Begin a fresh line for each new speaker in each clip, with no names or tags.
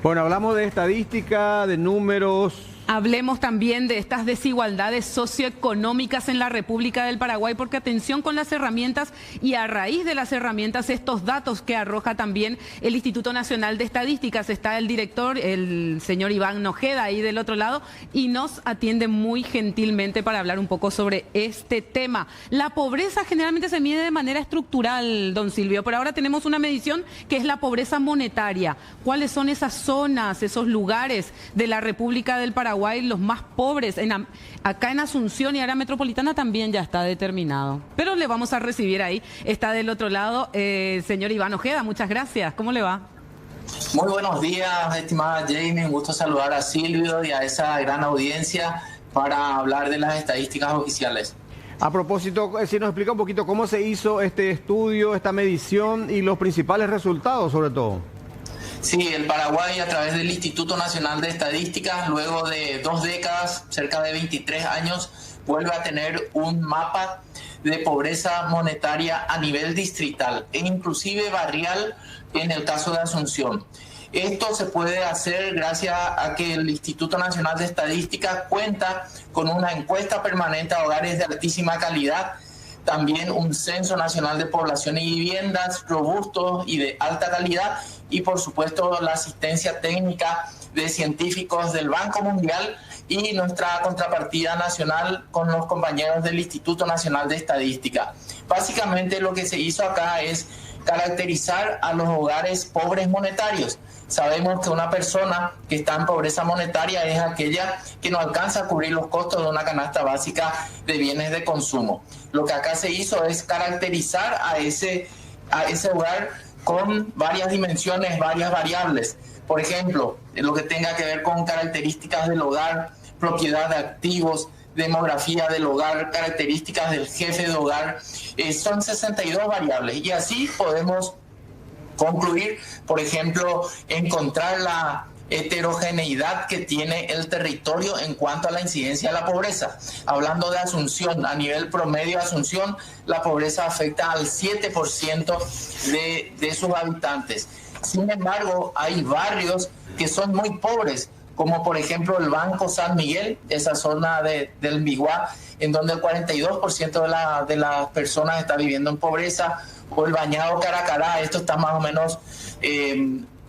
Bueno, hablamos de estadística, de números.
Hablemos también de estas desigualdades socioeconómicas en la República del Paraguay, porque atención con las herramientas y a raíz de las herramientas, estos datos que arroja también el Instituto Nacional de Estadísticas. Está el director, el señor Iván Nojeda, ahí del otro lado, y nos atiende muy gentilmente para hablar un poco sobre este tema. La pobreza generalmente se mide de manera estructural, don Silvio, pero ahora tenemos una medición que es la pobreza monetaria. ¿Cuáles son esas zonas, esos lugares de la República del Paraguay, los más pobres? Acá en Asunción y área metropolitana también ya está determinado, pero le vamos a recibir ahí. Está del otro lado señor Iván Ojeda, muchas gracias. ¿Cómo le va?
Muy buenos días, estimada Jamie. Un gusto saludar a Silvio y a esa gran audiencia para hablar de las estadísticas oficiales.
A propósito, si nos explica un poquito cómo se hizo este estudio, esta medición y los principales resultados sobre todo.
Sí, el Paraguay, a través del Instituto Nacional de Estadísticas, luego de 2 décadas, cerca de 23 años, vuelve a tener un mapa de pobreza monetaria a nivel distrital e inclusive barrial en el caso de Asunción. Esto se puede hacer gracias a que el Instituto Nacional de Estadísticas cuenta con una encuesta permanente a hogares de altísima calidad, también un censo nacional de población y viviendas robustos y de alta calidad, y por supuesto la asistencia técnica de científicos del Banco Mundial y nuestra contrapartida nacional con los compañeros del Instituto Nacional de Estadística. Básicamente lo que se hizo acá es caracterizar a los hogares pobres monetarios. Sabemos que una persona que está en pobreza monetaria es aquella que no alcanza a cubrir los costos de una canasta básica de bienes de consumo. Lo que acá se hizo es caracterizar a ese hogar con varias dimensiones, varias variables. Por ejemplo, lo que tenga que ver con características del hogar, propiedad de activos, demografía del hogar, características del jefe de hogar. Son 62 variables y así podemos concluir, por ejemplo, encontrar la heterogeneidad que tiene el territorio en cuanto a la incidencia de la pobreza. Hablando de Asunción, a nivel promedio de Asunción, la pobreza afecta al 7% de sus habitantes. Sin embargo, hay barrios que son muy pobres, como por ejemplo el Banco San Miguel, esa zona del Biguá, en donde el 42% de las personas está viviendo en pobreza, o el Bañado Caracará, esto está más o menos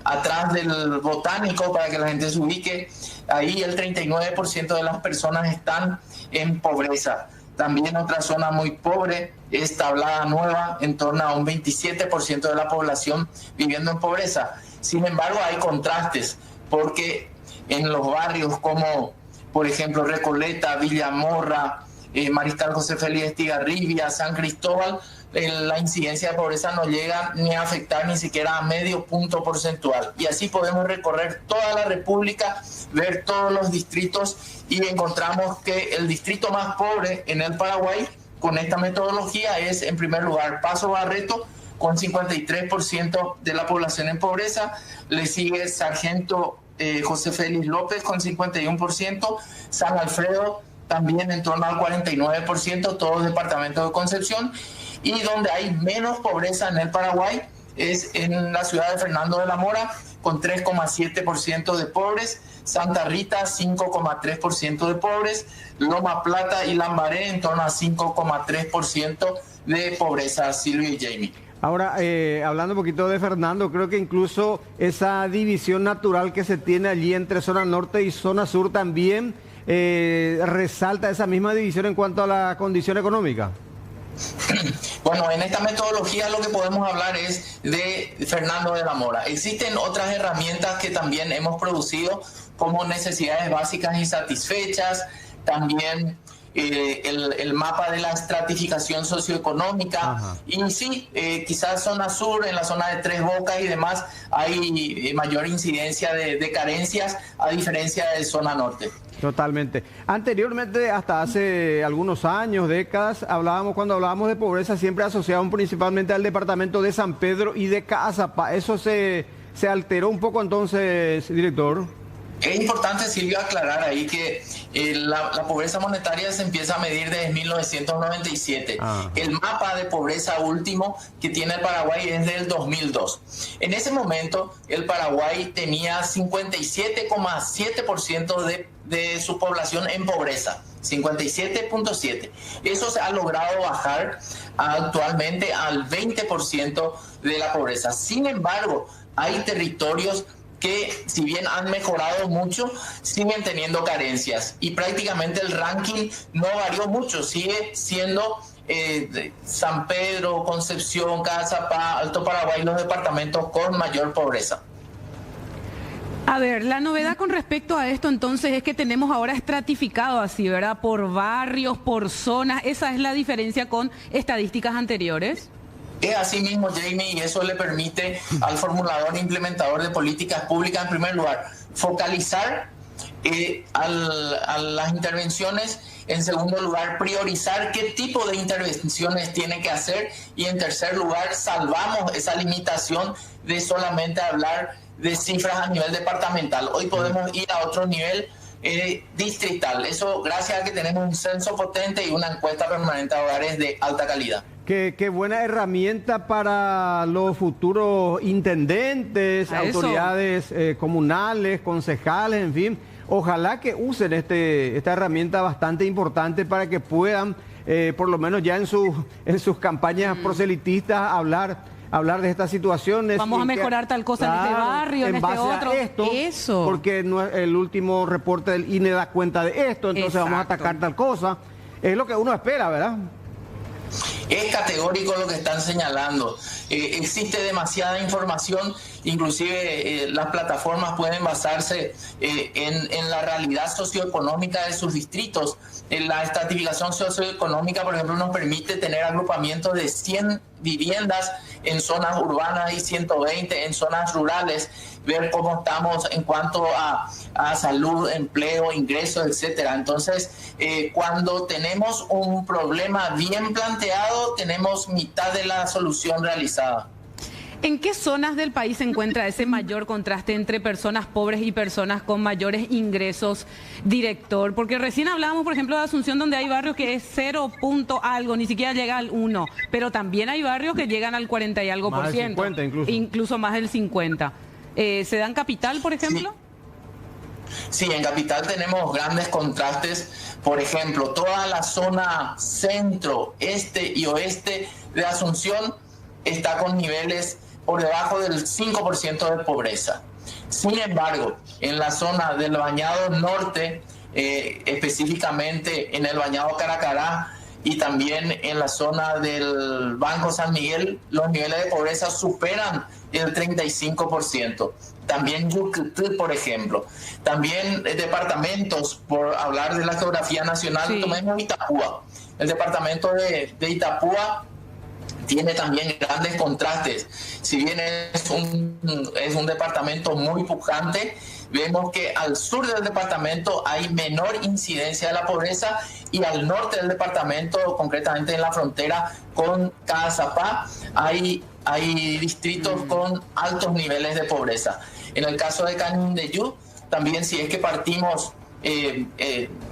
atrás del Botánico, para que la gente se ubique. Ahí el 39% de las personas están en pobreza. También otra zona muy pobre es Tablada Nueva, en torno a un 27% de la población viviendo en pobreza. Sin embargo, hay contrastes, porque en los barrios como, por ejemplo, Recoleta, Villamorra, Mariscal José Félix Estigarribia, San Cristóbal, la incidencia de pobreza no llega ni a afectar ni siquiera a medio punto porcentual. Y así podemos recorrer toda la República, ver todos los distritos y encontramos que el distrito más pobre en el Paraguay con esta metodología es, en primer lugar, Paso Barreto, con 53% de la población en pobreza. Le sigue Sargento José Félix López con 51%, San Alfredo también en torno al 49%, todos los departamentos de Concepción. Y donde hay menos pobreza en el Paraguay es en la ciudad de Fernando de la Mora, con 3,7% de pobres, Santa Rita 5,3% de pobres, Loma Plata y Lambaré en torno a 5,3% de pobreza. Silvio y Jamie.
Ahora, hablando un poquito de Fernando, creo que incluso esa división natural que se tiene allí entre zona norte y zona sur también resalta esa misma división en cuanto a la condición económica.
Bueno, en esta metodología lo que podemos hablar es de Fernando de la Mora. Existen otras herramientas que también hemos producido, como necesidades básicas insatisfechas, también el mapa de la estratificación socioeconómica. Ajá. Y sí, quizás zona sur, en la zona de Tres Bocas y demás, hay mayor incidencia de carencias a diferencia de zona norte.
Totalmente. Anteriormente, hasta hace algunos años, décadas, cuando hablábamos de pobreza, siempre asociaban principalmente al departamento de San Pedro y de Caazapá. ¿Eso se alteró un poco entonces, director?
Es importante, Silvio, aclarar ahí que la pobreza monetaria se empieza a medir desde 1997. El mapa de pobreza último que tiene el Paraguay es del 2002. En ese momento, el Paraguay tenía 57,7% de su población en pobreza. 57,7. Eso se ha logrado bajar actualmente al 20% de la pobreza. Sin embargo, hay territorios que, si bien han mejorado mucho, siguen teniendo carencias y prácticamente el ranking no varió mucho, sigue siendo San Pedro, Concepción, Cazapá, Alto Paraguay los departamentos con mayor pobreza.
A ver, la novedad con respecto a esto entonces es que tenemos ahora estratificado así, ¿verdad? Por barrios, por zonas, esa es la diferencia con estadísticas anteriores.
Es así mismo, Jamie, y eso le permite al formulador e implementador de políticas públicas, en primer lugar, focalizar a las intervenciones, en segundo lugar, priorizar qué tipo de intervenciones tiene que hacer y en tercer lugar, salvamos esa limitación de solamente hablar de cifras a nivel departamental. Hoy podemos ir a otro nivel distrital. Eso gracias a que tenemos un censo potente y una encuesta permanente de hogares de alta calidad.
Qué buena herramienta para los futuros intendentes, autoridades comunales, concejales, en fin. Ojalá que usen esta herramienta bastante importante para que puedan, por lo menos ya en sus campañas proselitistas, hablar de estas situaciones.
Vamos a mejorar tal cosa en este barrio, en este otro.
Eso. Porque el último reporte del INE da cuenta de esto, entonces vamos a atacar tal cosa. Es lo que uno espera, ¿verdad?
Es categórico lo que están señalando. Existe demasiada información, inclusive las plataformas pueden basarse en la realidad socioeconómica de sus distritos. La estratificación socioeconómica, por ejemplo, nos permite tener agrupamientos de 100 viviendas en zonas urbanas y 120 en zonas rurales, ver cómo estamos en cuanto a salud, empleo, ingresos, etcétera. Entonces, cuando tenemos un problema bien planteado, tenemos mitad de la solución realizada.
¿En qué zonas del país se encuentra ese mayor contraste entre personas pobres y personas con mayores ingresos, director? Porque recién hablábamos, por ejemplo, de Asunción, donde hay barrios que es 0 punto algo, ni siquiera llega al 1, pero también hay barrios que llegan al 40 y algo por ciento,
50
incluso más del 50. ¿Se da en Capital, por ejemplo?
Sí, en Capital tenemos grandes contrastes. Por ejemplo, toda la zona centro, este y oeste de Asunción está con niveles por debajo del 5% de pobreza. Sin embargo, en la zona del Bañado Norte, específicamente en el Bañado Caracará y también en la zona del Banco San Miguel, los niveles de pobreza superan el 35%. También Yucatán, por ejemplo. También departamentos, por hablar de la geografía nacional, sí. Tomemos Itapúa. El departamento de Itapúa tiene también grandes contrastes. Si bien es un departamento muy pujante, vemos que al sur del departamento hay menor incidencia de la pobreza y al norte del departamento, concretamente en la frontera con Cazapá, hay distritos con altos niveles de pobreza. En el caso de Canindeyú, también si es que partimos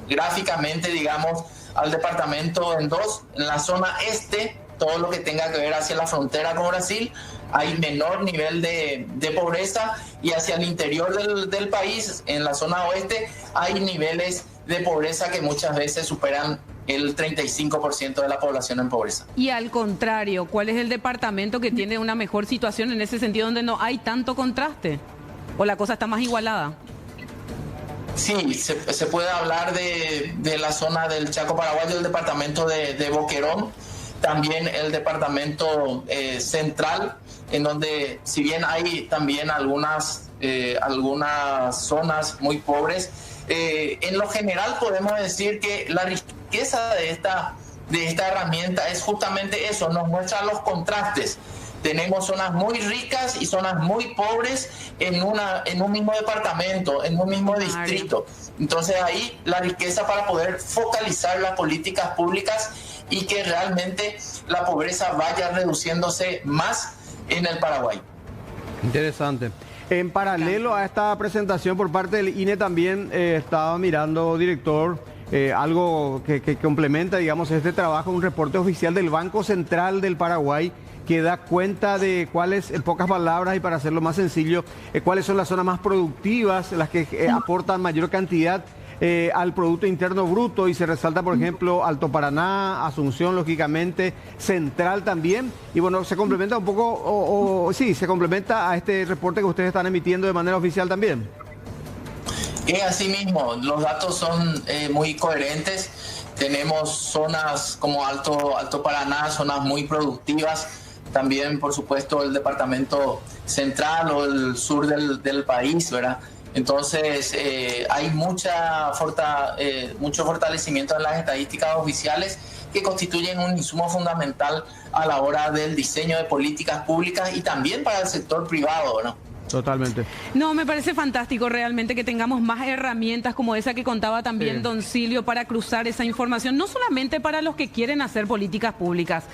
gráficamente, digamos, al departamento en dos, en la zona este, todo lo que tenga que ver hacia la frontera con Brasil, hay menor nivel de pobreza y hacia el interior del país, en la zona oeste, hay niveles de pobreza que muchas veces superan el 35% de la población en pobreza.
Y al contrario, ¿cuál es el departamento que tiene una mejor situación en ese sentido donde no hay tanto contraste? ¿O la cosa está más igualada?
Sí, se puede hablar de la zona del Chaco paraguayo, el departamento de Boquerón, también el departamento central, en donde si bien hay también algunas zonas muy pobres, en lo general podemos decir que la riqueza de esta herramienta es justamente eso, nos muestra los contrastes. Tenemos zonas muy ricas y zonas muy pobres en un mismo departamento, en un mismo distrito. Entonces ahí la riqueza para poder focalizar las políticas públicas y que realmente la pobreza vaya reduciéndose más en el Paraguay.
Interesante. En paralelo a esta presentación por parte del INE también estaba mirando, director, algo que complementa, digamos, este trabajo, un reporte oficial del Banco Central del Paraguay que da cuenta de cuáles, en pocas palabras y para hacerlo más sencillo, cuáles son las zonas más productivas, las que aportan mayor cantidad al Producto Interno Bruto, y se resalta, por ejemplo, Alto Paraná, Asunción, lógicamente, Central también, y bueno, se complementa un poco, sí, se complementa a este reporte que ustedes están emitiendo de manera oficial también.
Es así mismo, los datos son muy coherentes. Tenemos zonas como Alto Paraná, zonas muy productivas. También, por supuesto, el departamento central o el sur del país, ¿verdad? Entonces, hay mucho fortalecimiento en las estadísticas oficiales que constituyen un insumo fundamental a la hora del diseño de políticas públicas y también para el sector privado, ¿no?
Totalmente.
No, me parece fantástico realmente que tengamos más herramientas como esa que contaba también
Sí.
Don Silvio para cruzar esa información, no solamente para los que quieren hacer políticas públicas,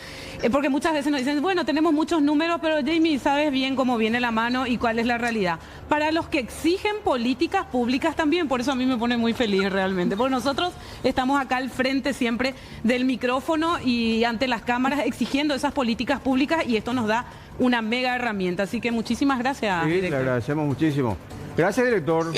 porque muchas veces nos dicen, bueno, tenemos muchos números, pero Jamie, sabes bien cómo viene la mano y cuál es la realidad. Para los que exigen políticas públicas también, por eso a mí me pone muy feliz realmente, porque nosotros estamos acá al frente siempre del micrófono y ante las cámaras exigiendo esas políticas públicas, y esto nos da una mega herramienta. Así que muchísimas gracias.
Sí, le agradecemos muchísimo. Gracias, director.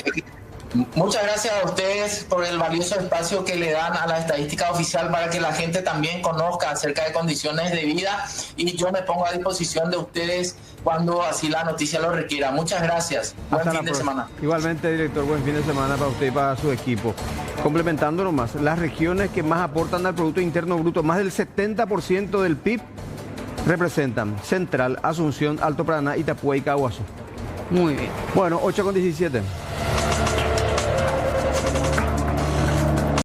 Muchas gracias a ustedes por el valioso espacio que le dan a la estadística oficial para que la gente también conozca acerca de condiciones de vida, y yo me pongo a disposición de ustedes cuando así la noticia lo requiera. Muchas gracias. Buen fin de semana.
Igualmente, director, buen fin de semana para usted y para su equipo. Complementando nomás, las regiones que más aportan al Producto Interno Bruto, más del 70% del PIB, representan Central, Asunción, Alto Paraná, Itapúa y Caguazú.
Muy bien.
Bueno, 8:17.